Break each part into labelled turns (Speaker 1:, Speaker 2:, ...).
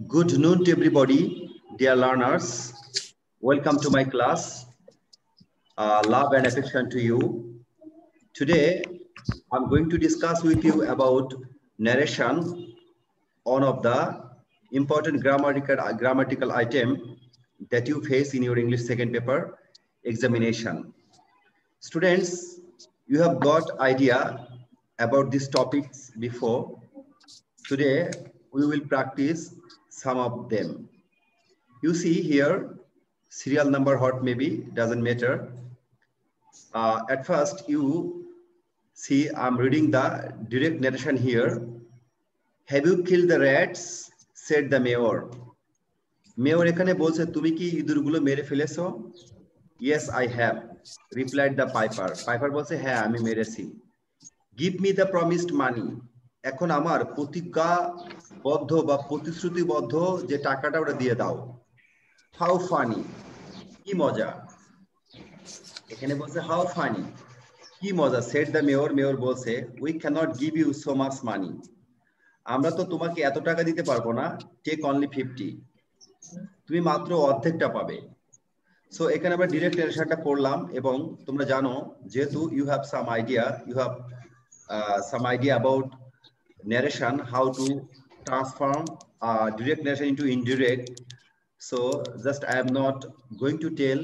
Speaker 1: Good noon to everybody, dear learners. Welcome to my class. Love and affection to you. Today, I'm going to discuss with you about narration, one of the important grammatical item that you face in your English second paper examination. Students, you have got idea about these topics before. Today, we will practice some of them. You see here, serial number what maybe, doesn't matter. At first, you see I'm reading the direct narration here. Have you killed the rats? Said the mayor. Mayor এখানে বলছে তুমি কি ইঁদুরগুলো মেরে ফেলেছো? Yes, I have, replied the piper. Piper বলছে হ্যাঁ আমি মেরেছি. Give me the promised money. এখন আমার প্রতিজ্ঞাবদ্ধ বা প্রতিশ্রুতিবদ্ধ যে টাকাটা ওটা দিয়ে দাও. How funny. কি মজা. এখানে বলছে how funny. কি মজা, said the mayor. Mayor বলছে we cannot give you so much money. আমরা তো তোমাকে এত টাকা দিতে পারবো না. Take only 50. তুমি মাত্র অর্ধেকটা পাবে. সো এখানে আমরা ডিরেক্ট নারেশনটা পড়লাম এবং তোমরা জানো যেহেতু you have some idea about narration, how to transform direct narration into indirect. So just I am not going to tell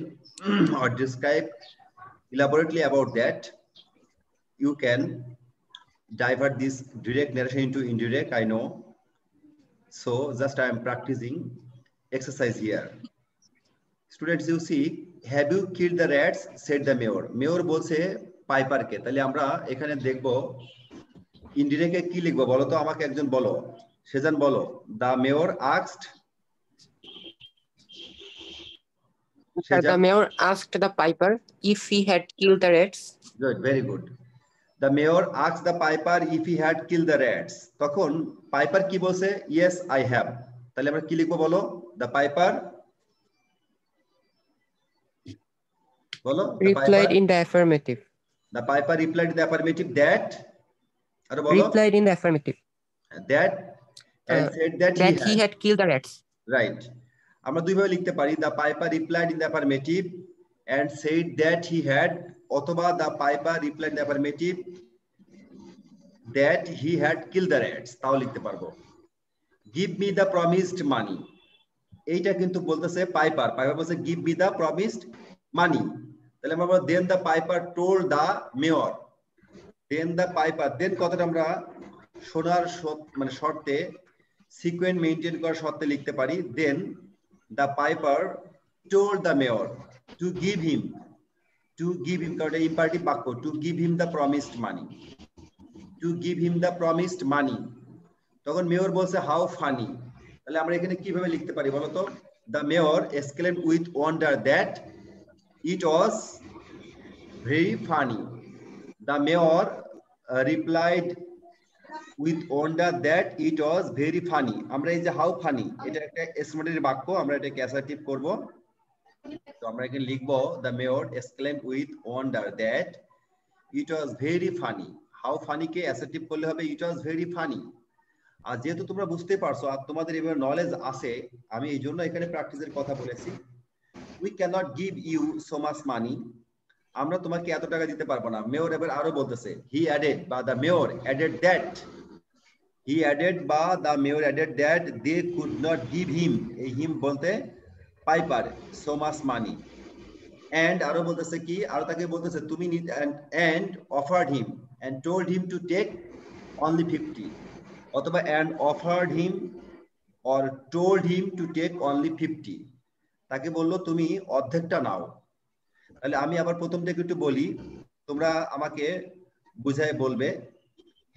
Speaker 1: or describe elaborately about that. You can divert this direct narration into indirect, I know. So just I am practicing exercise here. Students, you see, have you killed the rats? Said the mayor. Mayor বলছে পাইপারকে. তাহলে আমরা এখানে দেখব ইনডিরেক্টে কি লিখবো বলো তো আমাকে একজন বলো. সেজান বলো. The mayor asked.
Speaker 2: The mayor asked the piper if he had killed the rats.
Speaker 1: Good, very good. The mayor asked the piper if he had killed the rats. তখন পাইপার কি বলছে? Yes, I have. তাহলে আমরা কি লিখবো বলো? The piper বলো.
Speaker 2: Replied in the affirmative.
Speaker 1: The piper replied in the affirmative that. আরে বলো.
Speaker 2: Replied in the affirmative.
Speaker 1: That and said that
Speaker 2: he had killed the rats.
Speaker 1: Right. আমরা দুইভাবে লিখতে পারি. The piper replied in the affirmative and said that he had, অথবা the piper replied in the affirmative that he had killed the rats. তাও লিখতে পারবো. Give me the promised money. এইটা কিন্তু বলতেছে পাইপার. পাইপার বলছে give me the promised money. তাহলে আমরা বলবো then the piper told the mayor. Then the piper, then কথাটা আমরা শোনার মানে শর্তে সিকোয়েন্স মেইনটেইন করার শর্তে লিখতে পারি. Then the piper told the mayor to give him কারণ ইম্পারেটিভ বাক্য, to give him the promised money. To give him the promised money. তখন মেয়র বলছে how funny. তাহলে আমরা এখানে কিভাবে লিখতে পারি বলো তো? The mayor exclaimed with wonder that it was very funny. The mayor replied with wonder that it was very funny. আমরা এই যে how funny এটা একটা এক্সক্লেমেটরি বাক্য, আমরা এটাকে অ্যাসার্টিভ করব. তো আমরা এখানে লিখব the mayor exclaimed with wonder that it was very funny. how funny K assertive করলে হবে it was very funny. আর যেহেতু তোমরা বুঝতে পারছো আর তোমাদের এবার নলেজ আছে, আমি এই জন্য এখানে প্র্যাকটিসের কথা বলেছি. we cannot give you so much money. আমরা তোমাকে এত টাকা দিতে পারবো না. মেয়র এবার আরো বলতেছে he added বা the mayor added that they could not give him, এই him বলতে piper, so much money. and আরো বলতেছে কি, আরো তাকে বলতেছে তুমি and offered him and told him to take only 50, অথবা and offered him or told him to take only 50. তাকে বললো তুমি অর্ধেকটা নাও. তাহলে আমি আবার প্রথম থেকে একটু বলি, তোমরা আমাকে বুঝায় বলবে.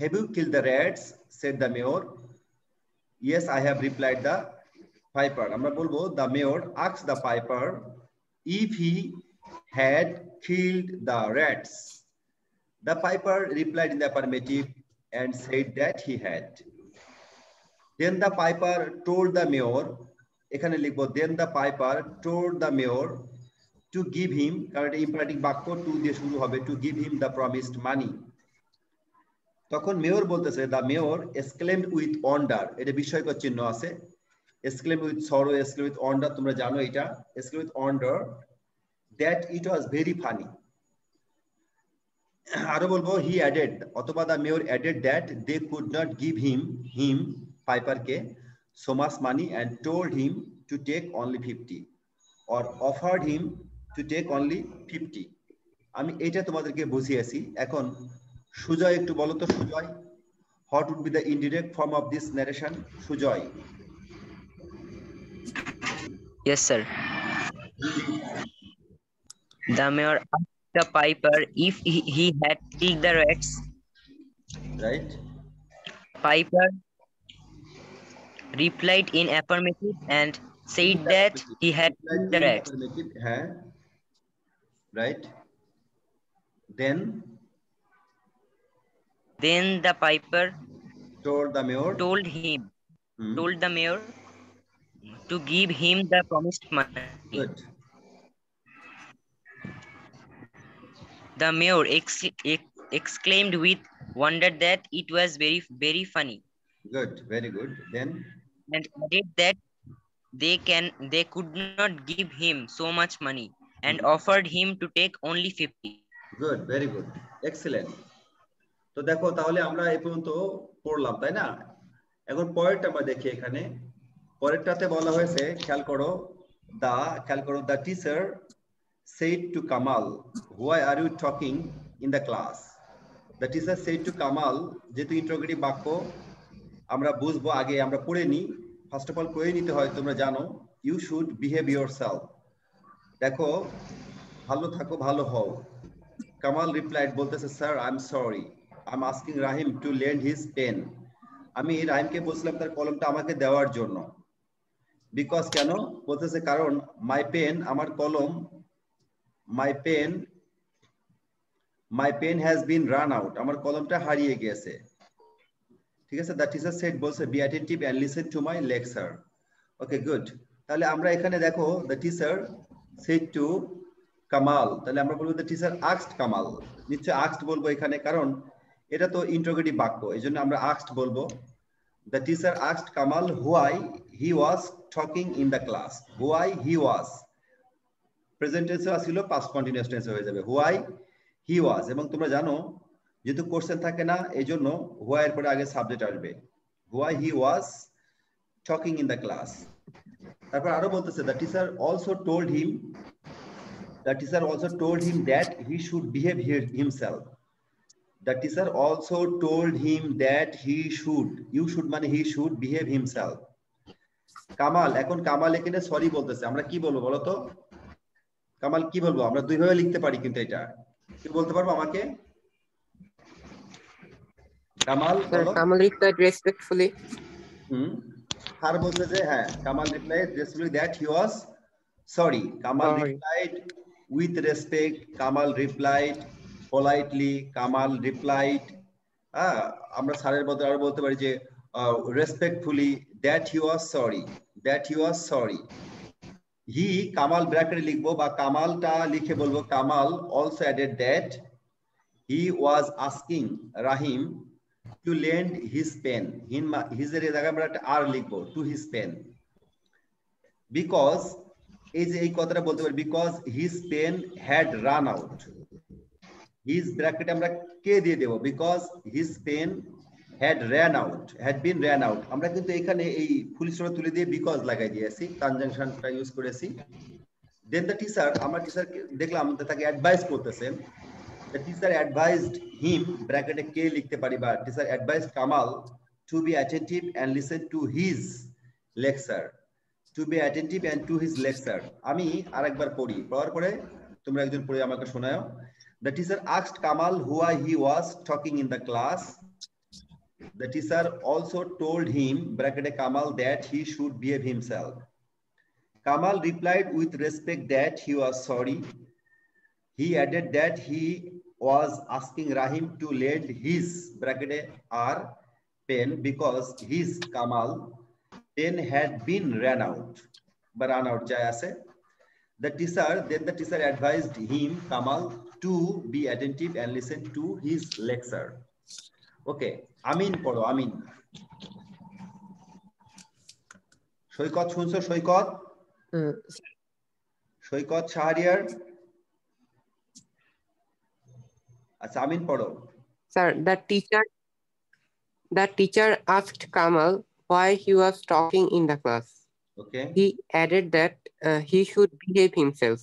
Speaker 1: Have you killed the rats? Said the mayor. Yes, I have, replied the piper. আমরা বলবো the mayor asked the piper if he had killed the rats. The piper replied in the affirmative and said that he had. Then the piper told the mayor, এখানে লিখবো then the piper told the mayor to give him, কারণ এটা imperative বাক্য, to দিয়ে শুরু হবে, to give him the promised money. তখন mayor বলতেছে the mayor exclaimed with wonder, এটা বিস্ময়কর চিহ্ন আছে, exclaim with sorrow, exclaim with wonder, তোমরা জানো এটা, exclaim with wonder that it was very funny. আরো বলবো he added অথবা the mayor added that they could not give him Piper K so much money and told him to take only 50 or offered him to take only 50. আমি এটা তোমাদেরকে বুঝিয়েছি। এখন সুজয় একটু বলো তো Sujoy, what would be the indirect form of this narration? Sujoy.
Speaker 3: Yes, sir. The mayor asked the piper if he had killed the rats.
Speaker 1: Right.
Speaker 3: Piper replied in affirmative and said that he had killed the rats.
Speaker 1: Right. Then
Speaker 3: the piper
Speaker 1: told the mayor
Speaker 3: to give him the promised money.
Speaker 1: Good.
Speaker 3: The mayor exclaimed with wonder that it was very, very funny.
Speaker 1: Good, very good. Then
Speaker 3: and added that they could not give him so much money and offered him to take only 50.
Speaker 1: Good, very good, excellent. তো দেখো তাহলে আমরা এই পর্যন্ত পড়লাম, তাই না? এখন পরেরটা আমরা দেখি। এখানে পরেরটাতে বলা হয়েছে, খেয়াল করো, the teacher said to Kamal, why are you talking in the class? The teacher said to Kamal, যেহেতু ইন্টারোগেটিভ বাক্য আমরা বুঝবো, আগে আমরা পড়ে নিই। ফার্স্ট অফ অল পড়ে নিতে হয়, তোমরা জানো, ইউ শুড বিহেভ ইয়োরসেলফ। দেখো, ভালো থাকো, ভালো হও। কামাল রিপ্লাইড, বলতেছে, sir I am sorry, I am asking Rahim to lend his pen. আমি রাহিমকে বলছিলাম তার কলমটা আমাকে দেওয়ার জন্য। বিকজ কেন বলতেছে, কারণ মাই পেন, আমার কলম, my pen has been run out, আমার কলমটা হারিয়ে গেছে। ঠিক আছে, দ্য টিচার সেড বলছে, be attentive and listen to my lecture. Okay, good. তাহলে আমরা এখানে দেখো, the teacher said to Kamal, তাহলে আমরা বলবো দ্য টিচার আস্কড কামাল। নিশ্চয় আস্কড বলবো এখানে, কারণ এটা তো ইন্টারোগেটিভ বাক্য, এই জন্য আমরা আস্কড বলবো। The teacher asked Kamal why he was talking in the class. Why he was, present টেন্সে ছিল, পাস্ট কন্টিনিউয়াস টেন্সে হয়ে যাবে হোয়াই হি ওয়াজ। এবং তোমরা জানো যেহেতু কোশ্চেন থাকে না, এই জন্য হোয়াই এর পরে আগে সাবজেক্ট আসবে। Why he was talking in the class. তারপর আরো বলতেছে, the teacher also told him that he should behave himself. The teacher also told him that you should মানে he should behave himself. Kamal, এখন কামাল এখানে সরি বলতেছে, আমরা কি বলবো বলো তো? কামাল কি বলবো? আমরা দুই ভাবে লিখতে পারি, কিন্তু এটা কি বলতে পারবো আমাকে? কামাল বলো।
Speaker 2: Kamal replied respectfully.
Speaker 1: আর বলতে যে, হ্যাঁ, Kamal replied respectfully that he was sorry. Kamal replied with respect. Kamal replied politely. Kamal replied, আমরা স্যারের বদলে আরো বলতে পারি যে respectfully that he was sorry. He, Kamal ব্র্যাকেটে লিখবো, বা কামালটা লিখে বলবো, Kamal also added that he was asking Rahim to lend his pen. His এর জায়গায় আমরা একটা আর লিখবো, to his pen, because এই যে এই কথাটা বলতে পারি, because his pen had ran out. His ব্র্যাকেটে আমরা কে দিয়ে দেব, because his pen had been ran out. আমরা কিন্তু এখানে এই ফুল স্টপ তুলে দিয়ে বিকজ লাগাই দিয়েছি, কনজাংশনটা ইউজ করেছি। দেন দ্য টিচার, আমরা টিচার দেখলাম তাকে অ্যাডভাইস করতেছেন। দ্য টিচার অ্যাডভাইসড হিম, ব্র্যাকেটে কে লিখতে পারি, বা teacher advised Kamal to be attentive and listen to his lecture. To be attentive and to his lecture. আমি আরেকবার পড়ি, পড়ার পরে তোমরা একজন পড়ে আমাকে শোনাও। The teacher asked Kamal why he was talking in the class. The teacher also told him, bracket Kamal, that he should behave himself. Kamal replied with respect that he was sorry. He added that he was asking Rahim to lend his, bracket R, pen, because his, Kamal, pen had been ran out, but run out jay ase. Then the teacher advised him, Kamal, to be attentive and listen to his lecture. Okay, Amin poro, Amin. সৈকত শুনছো? সৈকত, সৈকত শাহরিয়ার। আচ্ছা আমিন পড়ো।
Speaker 2: Sir, the teacher asked Kamal why he was talking in the class.
Speaker 1: Okay.
Speaker 2: He added that he should behave himself.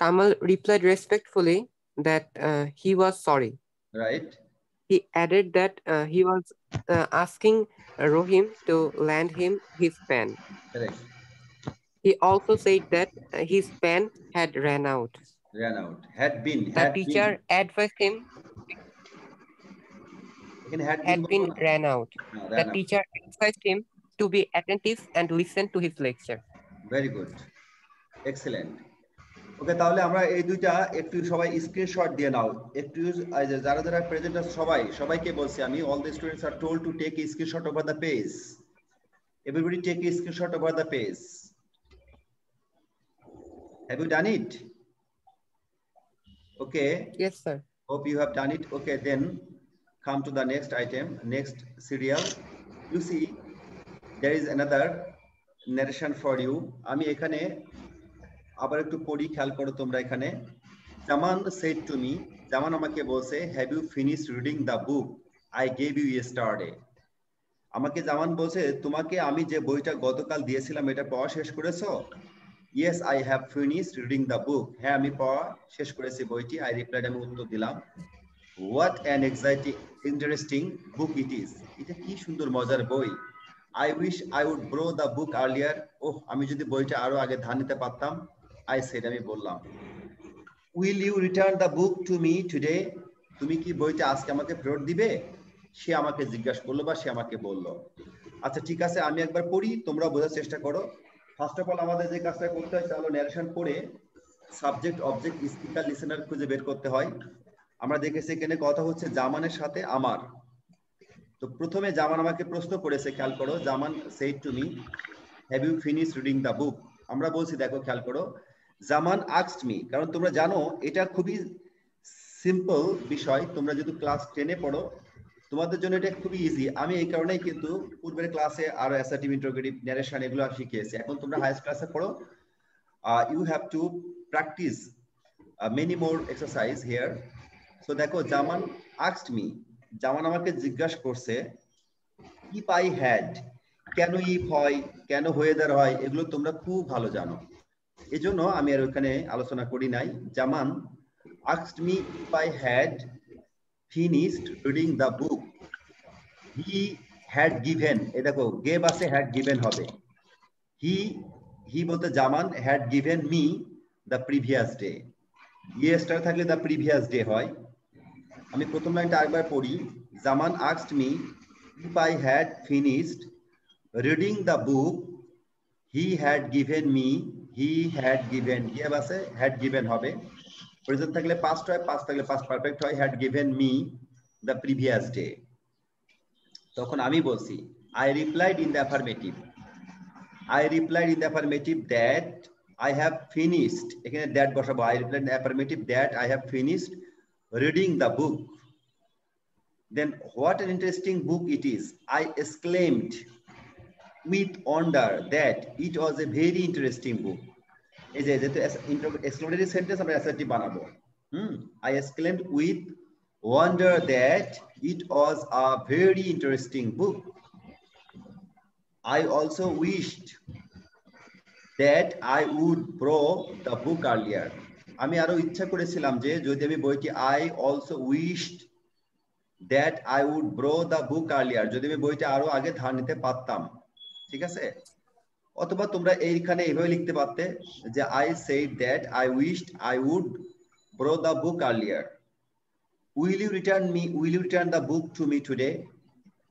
Speaker 2: Kamal replied respectfully that he was sorry.
Speaker 1: Right.
Speaker 2: He added that he was asking Rohim to lend him his pen.
Speaker 1: Correct.
Speaker 2: He also said that his pen had ran out.
Speaker 1: Ran out. Had been.
Speaker 2: The teacher advised him had been ran out. The teacher advised him to be attentive and listen to his lecture.
Speaker 1: Very good. Excellent. ওকে, তাহলে আমরা এই দুইটা একটু সবাই screenshot দিয়ে নাও। একটু যারা যারা প্রেজেন্ট আছে সবাইকে বলছি আমি, all the students are told to take a screenshot over the page. Everybody take a screenshot over the page. Have you done it? Okay.
Speaker 2: Yes, sir.
Speaker 1: Hope you have done it. Okay, then come to the next item, next serial. You see, there is another narration for you. আমি এখানে আবার একটু পড়ি, খেয়াল করো তোমরা এখানে। জামান said to me, জামান আমাকে বলছে, have you finished reading the book I gave you yesterday? আমাকে জামান বলছে, তোমাকে আমি যে বইটা গতকাল দিয়েছিলাম এটা পড়া শেষ করেছো? Yes, I have finished reading the book. হ্যাঁ, আমি পড়া শেষ করেছি বইটি। I replied, আমি উত্তর দিলাম। What an interesting book it is. এটা কি সুন্দর মজার বই। I wish I would borrow the book earlier. ওহ, আমি যদি বইটা আরো আগে ধার নিতে পারতাম। I said, আমি বললাম। Will you return the book to me today? তুমি কি বইটা আজকে আমাকে ফেরত দিবে? সে আমাকে জিজ্ঞাসা করলো বা সে আমাকে বলল। আচ্ছা ঠিক আছে, আমি একবার পড়ি, তোমরা বোঝার চেষ্টা করো। ফার্স্ট অফ অল আমাদের যে কাজটা করতে হয়, চলো ন্যারেশন পড়ে সাবজেক্ট, অবজেক্ট, স্পিকার, লিসেনার খুঁজে বের করতে হয়। আমরা দেখেছি এখানে কথা হচ্ছে জামানের সাথে আমার। তো প্রথমে জামান আমাকে প্রশ্ন করেছে, খেয়াল করো। জামান said to me, have you finished reading the book? আমরা বলছি, দেখো খেয়াল করো, জামান asked me, কারণ তোমরা জানো এটা খুবই সিম্পল বিষয়। তোমরা যদি ক্লাস 10-এ পড়ো তোমাদের জন্য এটা খুবই ইজি। আমি এই কারণেই কিন্তু পূর্বের ক্লাসে আরো অ্যাসার্টিভ, ইন্টারোগেটিভ, ন্যারেশন এগুলো শিখিয়েছি। এখন তোমরা হাইস্ট ক্লাসে পড়ো, you have to practice many more exercise here. So দেখো, জামান asked me, জামান আমাকে জিজ্ঞাসা করছে, if I had, কেন ইফ হয়, কেন ওয়েদার হয়, এগুলো তোমরা খুব ভালো জানো, এজন্য আমি আর ওখানে আলোচনা করি নাই। জামান asked me if I had finished reading the book he had given, এই দেখো gave আছে, had given হবে। he বলতে জামান had given me the previous day, yesterday থাকলে the previous day হয়। আমি প্রথম লাইনটা আরেকবার পড়ি, জামান asked me if I had finished reading the book he had given me, he had given, give আছে, had given হবে। প্রেজেন্ট থাকলে পাস্ট হয়, পাস্ট থাকলে পাস্ট পারফেক্ট হয়। had given me the previous day। তখন আমি বলছি, I replied in the affirmative, I replied in the affirmative that I have finished, এখানে that বসাবো, I replied in the affirmative that I have finished reading the book। Then what an interesting book it is, I exclaimed with wonder that it was a very interesting book। এই যে exclamatory sentence আমরা assertive বানাবো। I exclaimed with wonder that it was a very interesting book। I also wished that I would borrow the book earlier। আমি আরো ইচ্ছা করেছিলাম যে যদি আমি বইটি, I also wished that I would borrow the book earlier, যদি আমি বইটা আরো আগে ধার নিতে পারতাম। ঠিক আছে, অথবা তোমরা এইখানে এইভাবে লিখতে পারতে যে I said that I wished I would borrow the book earlier। Will you return the book to me today?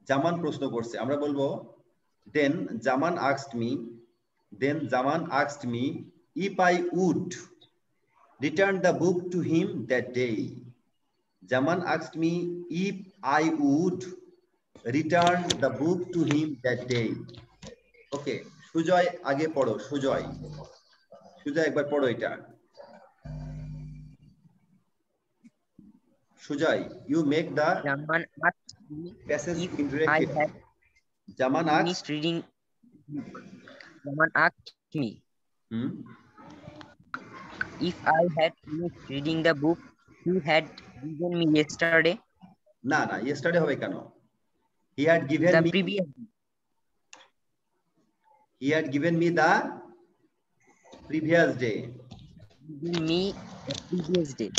Speaker 1: জামান প্রশ্ন করছে, আমরা বলবো then Zaman asked me if I would return the book to him that day। Zaman asked me if I would return the book to him that day। ওকে, সুজয় আগে পড়ো। সুজয় একবার পড়ো এটা। Sujoy, you make the
Speaker 3: Jaman asked me
Speaker 1: passage
Speaker 3: if I
Speaker 1: interactive।
Speaker 3: had
Speaker 1: Zaman
Speaker 3: finished reading Someone asked me if I had finished reading the book he had given me yesterday.
Speaker 1: না না, yesterday হবে কেন? He had given
Speaker 3: The
Speaker 1: me.
Speaker 3: previous.
Speaker 1: He had given me the previous day.
Speaker 3: Given me the previous day.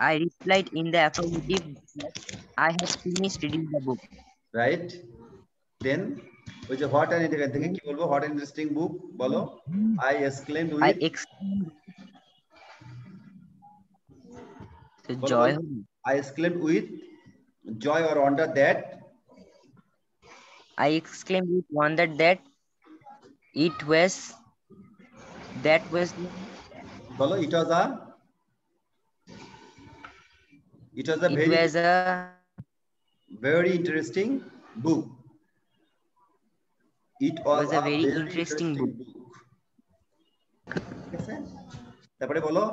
Speaker 3: I replied in the affirmative that I had finished reading the book.
Speaker 1: Right? Then, which is what an interesting কি বলবো? What an interesting book বলো? I exclaimed with.
Speaker 3: Joy.
Speaker 1: I exclaimed with joy or wonder that.
Speaker 3: I exclaimed with wonder that it was.
Speaker 1: বলো, it was a very interesting book. It was a very interesting book. তারপরে বলো.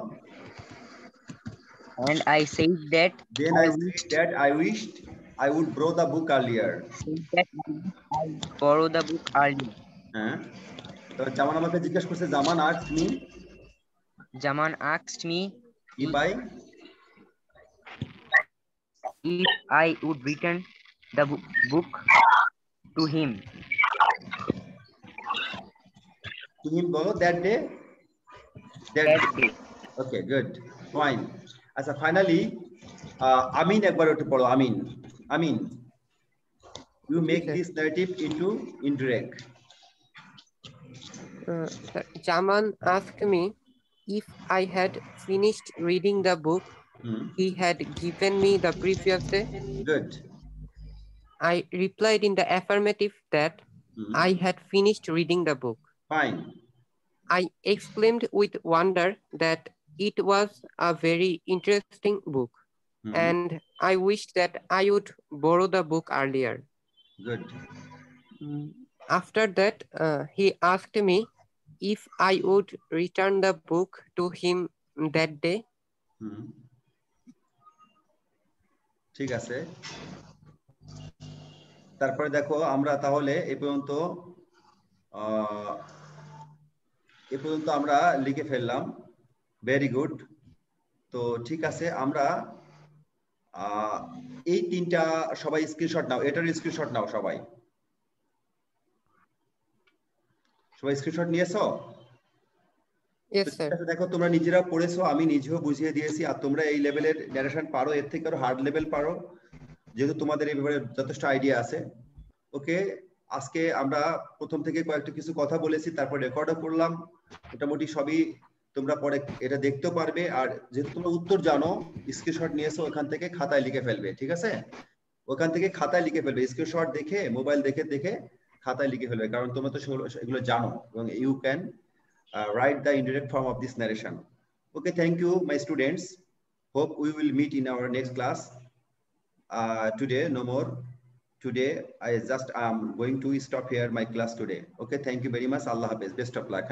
Speaker 3: And I said that.
Speaker 1: Then I said that I wished I would borrow the book earlier.
Speaker 3: Borrow the book earlier.
Speaker 1: হ্যাঁ, তো জামান আমাকে জিজ্ঞাসা করছে, জামান asked me if
Speaker 3: I would return the book to him.
Speaker 1: To him বলো, that day. Okay, good, fine. আচ্ছা, finally আমিন একবার একটু পড়ো. আমিন, you make this narrative into indirect.
Speaker 2: Jaman asked me if I had finished reading the book he had given me the previous day.
Speaker 1: Good.
Speaker 2: I replied in the affirmative that I had finished reading the book.
Speaker 1: Fine.
Speaker 2: I exclaimed with wonder that it was a very interesting book and I wished that I would borrow the book earlier.
Speaker 1: Good.
Speaker 2: After that, he asked me if I would return the book to him that day.
Speaker 1: ঠিক আছে, তারপরে দেখো আমরা তাহলে এ পর্যন্ত আমরা লিখে ফেললাম। Very good. তো ঠিক আছে, আমরা এই তিনটা সবাই স্ক্রিনশট নাও, এটার স্ক্রিনশট নাও সবাই স্ক্রিনশট নিয়েছো? দেখো তোমরা নিজেরা পড়েছো, আমি নিজেও বুঝিয়ে দিয়েছি, আর তোমরা এই লেভেলের ন্যারেশন পারো, এর থেকে আরো হার্ড লেভেল পারো, যেহেতু তোমাদের এই ব্যাপারে যথেষ্ট আইডিয়া আছে। ওকে, আজকে আমরা প্রথম থেকে কয়েকটা কিছু কথা বলেছি, তারপর রেকর্ডও করলাম, মোটামুটি সবই তোমরা পরে এটা দেখতেও পারবে। আর যেহেতু তোমরা উত্তর জানো, স্ক্রিনশট নিয়েছো, ওখান থেকে খাতায় লিখে ফেলবে, ঠিক আছে? ওখান থেকে খাতায় লিখে ফেলবে, স্ক্রিনশট দেখে মোবাইল দেখে খাতায় লিখে ফেলবে, কারণ তোমরা তো এগুলো জানো, এবং you can write the indirect form of this narration. Okay, thank you my students, hope we will meet in our next class. Today no more, today I am going to stop here my class today. Okay, thank you very much, Allah Hafiz, best of luck.